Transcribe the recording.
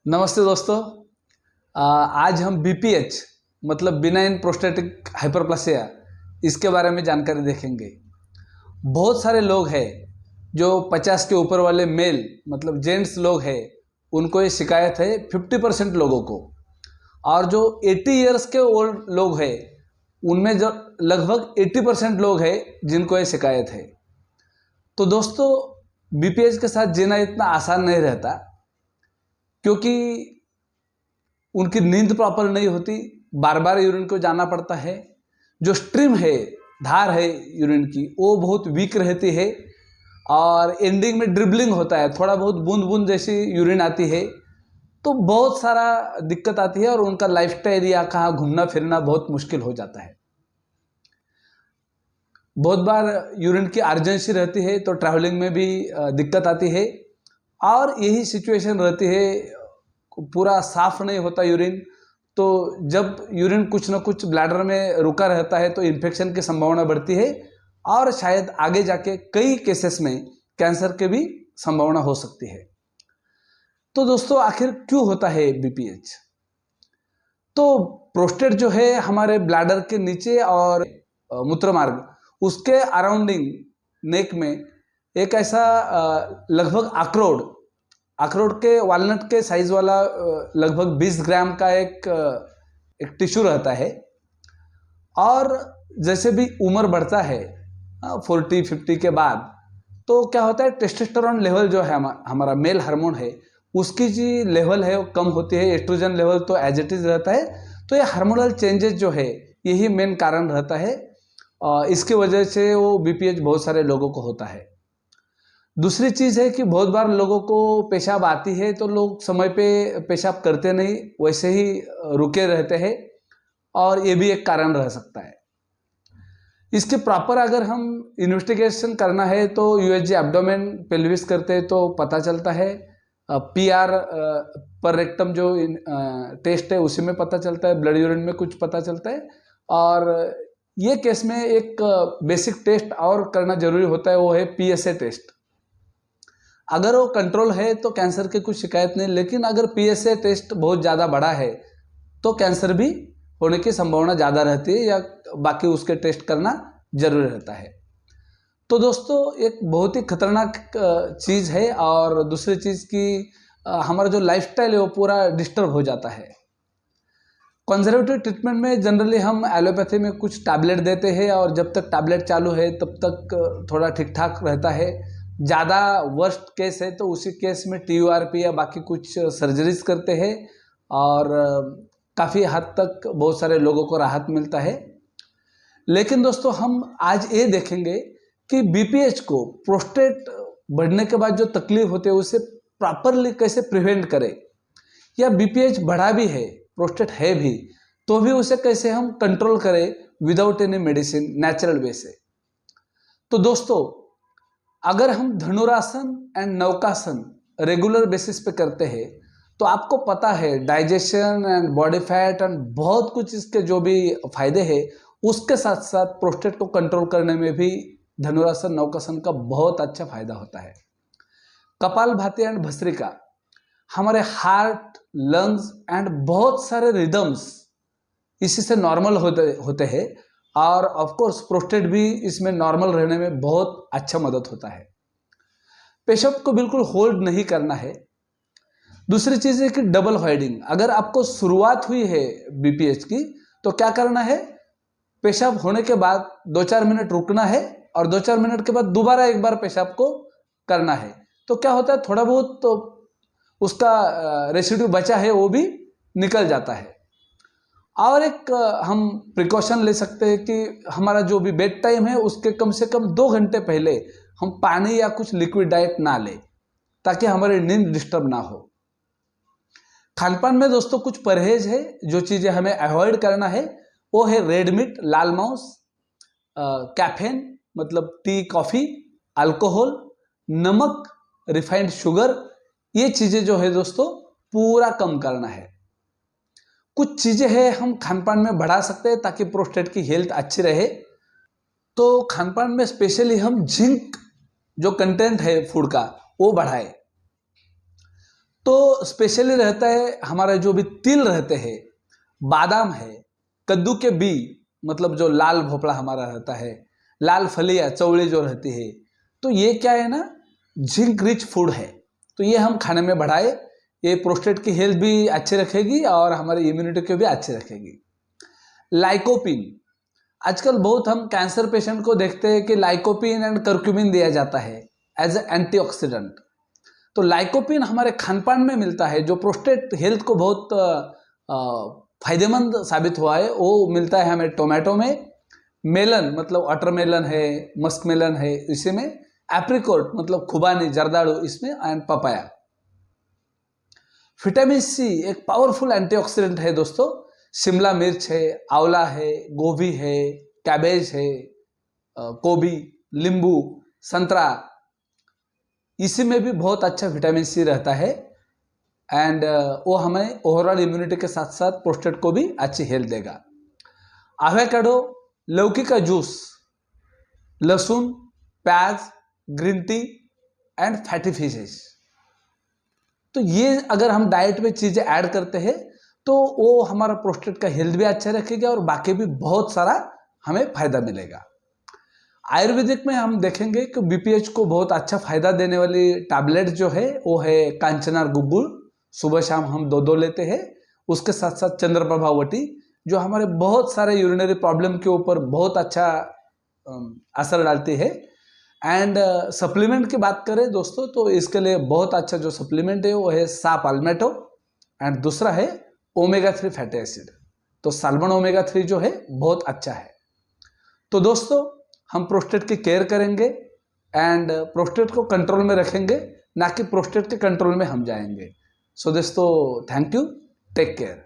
नमस्ते दोस्तों। आज हम बीपीएच मतलब बिनाइन प्रोस्टेटिक हाइपरप्लासिया इसके बारे में जानकारी देखेंगे। बहुत सारे लोग हैं जो 50 के ऊपर वाले मेल मतलब जेंट्स लोग हैं, उनको ये शिकायत है 50% लोगों को। और जो 80 इयर्स के ओल्ड लोग हैं उनमें जो लगभग 80% लोग हैं जिनको ये शिकायत है। तो दोस्तों, बीपीएच के साथ जीना इतना आसान नहीं रहता, क्योंकि उनकी नींद प्रॉपर नहीं होती, बार बार यूरिन को जाना पड़ता है। जो स्ट्रीम है, धार है यूरिन की, वो बहुत वीक रहती है और एंडिंग में ड्रिबलिंग होता है, थोड़ा बहुत बूंद बूंद जैसी यूरिन आती है। तो बहुत सारा दिक्कत आती है और उनका लाइफस्टाइल या कहाँ घूमना फिरना बहुत मुश्किल हो जाता है। बहुत बार यूरिन की अर्जेंसी रहती है तो ट्रैवलिंग में भी दिक्कत आती है। और यही सिचुएशन रहती है, पूरा साफ नहीं होता यूरिन, तो जब यूरिन कुछ ना कुछ ब्लैडर में रुका रहता है तो इन्फेक्शन की संभावना बढ़ती है और शायद आगे जाके कई केसेस में कैंसर के भी संभावना हो सकती है। तो दोस्तों, आखिर क्यों होता है बीपीएच? तो प्रोस्टेट जो है हमारे ब्लैडर के नीचे और मूत्रमार्ग उसके अराउंडिंग नेक में एक ऐसा लगभग अखरोट के वालनट के साइज वाला लगभग 20 ग्राम का एक टिश्यू रहता है। और जैसे भी उम्र बढ़ता है 40-50 के बाद, तो क्या होता है, टेस्टोस्टेरोन लेवल जो है हमारा मेल हार्मोन है, उसकी जो लेवल है वो कम होती है। एस्ट्रोजन लेवल तो एज इट इज रहता है। तो ये हार्मोनल चेंजेस जो है यही मेन कारण रहता है। इसकी वजह से वो बीपीएच बहुत सारे लोगों को होता है। दूसरी चीज़ है कि बहुत बार लोगों को पेशाब आती है तो लोग समय पे पेशाब करते नहीं, वैसे ही रुके रहते हैं, और ये भी एक कारण रह सकता है। इसके प्रॉपर अगर हम इन्वेस्टिगेशन करना है तो यूएसजी एब्डोमेन पेल्विस करते हैं तो पता चलता है। पीआर पर रेक्टम जो टेस्ट है उसी में पता चलता है, ब्लड यूरिन में कुछ पता चलता है। और ये केस में एक बेसिक टेस्ट और करना जरूरी होता है, वो है पीएसए टेस्ट। अगर वो कंट्रोल है तो कैंसर की कुछ शिकायत नहीं, लेकिन अगर पीएसए टेस्ट बहुत ज़्यादा बड़ा है तो कैंसर भी होने की संभावना ज़्यादा रहती है, या बाकी उसके टेस्ट करना जरूरी रहता है। तो दोस्तों, एक बहुत ही खतरनाक चीज़ है। और दूसरी चीज़ की हमारा जो लाइफस्टाइल है वो पूरा डिस्टर्ब हो जाता है। कंजर्वेटिव ट्रीटमेंट में जनरली हम एलोपैथी में कुछ टैबलेट देते हैं, और जब तक टैबलेट चालू है तब तक थोड़ा ठीक ठाक रहता है। ज़्यादा वर्स्ट केस है तो उसी केस में टीयूआरपी या बाकी कुछ सर्जरीज करते हैं, और काफ़ी हद तक बहुत सारे लोगों को राहत मिलता है। लेकिन दोस्तों, हम आज ये देखेंगे कि बीपीएच को, प्रोस्टेट बढ़ने के बाद जो तकलीफ होती है, उसे प्रॉपरली कैसे प्रिवेंट करें, या बीपीएच बढ़ा भी है, प्रोस्टेट है भी, तो भी उसे कैसे हम कंट्रोल करें without any medicine, natural way से। तो दोस्तों, अगर हम धनुरासन एंड नौकासन रेगुलर बेसिस पे करते हैं तो आपको पता है digestion and body fat and बहुत कुछ इसके जो भी फायदे हैं, उसके साथ साथ प्रोस्टेट को कंट्रोल करने में भी धनुरासन नौकासन का बहुत अच्छा फायदा होता है। कपालभाति एंड भस्त्रिका हमारे हार्ट, लंग्स एंड बहुत सारे रिदम्स इसी से नॉर्मल होते हैं, और ऑफ कोर्स प्रोस्टेट भी इसमें नॉर्मल रहने में बहुत अच्छा मदद होता है। पेशाब को बिल्कुल होल्ड नहीं करना है। दूसरी चीज़ है कि डबल हाइडिंग। अगर आपको शुरुआत हुई है बीपीएच की तो क्या करना है, पेशाब होने के बाद 2-4 मिनट रुकना है, और 2-4 मिनट के बाद दोबारा एक बार पेशाब को करना है। तो क्या होता है, थोड़ा बहुत तो उसका रेसिड्यू बचा है वो भी निकल जाता है। और एक हम प्रिकॉशन ले सकते हैं कि हमारा जो भी बेड टाइम है उसके कम से कम 2 घंटे पहले हम पानी या कुछ लिक्विड डाइट ना लें, ताकि हमारी नींद डिस्टर्ब ना हो। खानपान में दोस्तों कुछ परहेज है, जो चीज़ें हमें अवॉइड करना है वो है रेड मीट, लाल मांस, कैफीन मतलब टी, कॉफ़ी, अल्कोहल, नमक, रिफाइंड शुगर, ये चीज़ें जो है दोस्तों पूरा कम करना है। कुछ चीज़ें हैं हम खानपान में बढ़ा सकते हैं ताकि प्रोस्टेट की हेल्थ अच्छी रहे। तो खानपान में स्पेशली हम जिंक जो कंटेंट है फूड का वो बढ़ाए। तो स्पेशली रहता है हमारा जो भी तिल रहते हैं, बादाम है, कद्दू के बी, मतलब जो लाल भोपड़ा हमारा रहता है, लाल फलियाँ चौड़ी जो रहती है, तो ये क्या है ना, जिंक रिच फूड है। तो ये हम खाने में बढ़ाए, ये प्रोस्टेट की हेल्थ भी अच्छी रखेगी और हमारी इम्यूनिटी को भी अच्छी रखेगी। लाइकोपिन, आजकल बहुत हम कैंसर पेशेंट को देखते हैं कि लाइकोपिन एंड कर्क्यूमिन दिया जाता है एज ए एंटीऑक्सीडेंट। तो लाइकोपिन हमारे खानपान में मिलता है, जो प्रोस्टेट हेल्थ को बहुत फायदेमंद साबित हुआ है। वो मिलता है हमें टोमेटो में, मेलन मतलब वाटरमेलन है, मस्क मेलन है, इसी में एप्रिकॉट मतलब खुबानी जर्दालू इसमें, एंड पपाया। विटामिन सी एक पावरफुल एंटीऑक्सीडेंट है दोस्तों। शिमला मिर्च है, आंवला है, गोभी है, कैबेज है, गोभी, नींबू, संतरा, इसी में भी बहुत अच्छा विटामिन सी रहता है। एंड वो हमें ओवरऑल इम्यूनिटी के साथ साथ प्रोस्टेट को भी अच्छी हेल्थ देगा। एवोकाडो, लौकी का जूस, लहसुन, प्याज, green tea and fatty fishes, तो ये अगर हम डाइट में चीज़ें ऐड करते हैं तो वो हमारा प्रोस्टेट का हेल्थ भी अच्छा रखेगा और बाकी भी बहुत सारा हमें फायदा मिलेगा। आयुर्वेदिक में हम देखेंगे कि बीपीएच को बहुत अच्छा फायदा देने वाली टैबलेट जो है वो है कांचनार गुग्गुल, सुबह शाम हम 2 लेते हैं। उसके साथ साथ चंद्रप्रभा वटी, जो हमारे बहुत सारे यूरिनरी प्रॉब्लम के ऊपर बहुत अच्छा असर डालती है। एंड सप्लीमेंट की बात करें दोस्तों, तो इसके लिए बहुत अच्छा जो सप्लीमेंट है वो है सा पाल्मेटो, एंड दूसरा है ओमेगा 3 फैटी एसिड। तो साल्मन ओमेगा 3 जो है बहुत अच्छा है। तो दोस्तों हम प्रोस्टेट की केयर करेंगे एंड प्रोस्टेट को कंट्रोल में रखेंगे, ना कि प्रोस्टेट के कंट्रोल में हम जाएंगे। सो दोस्तों थैंक यू, टेक केयर।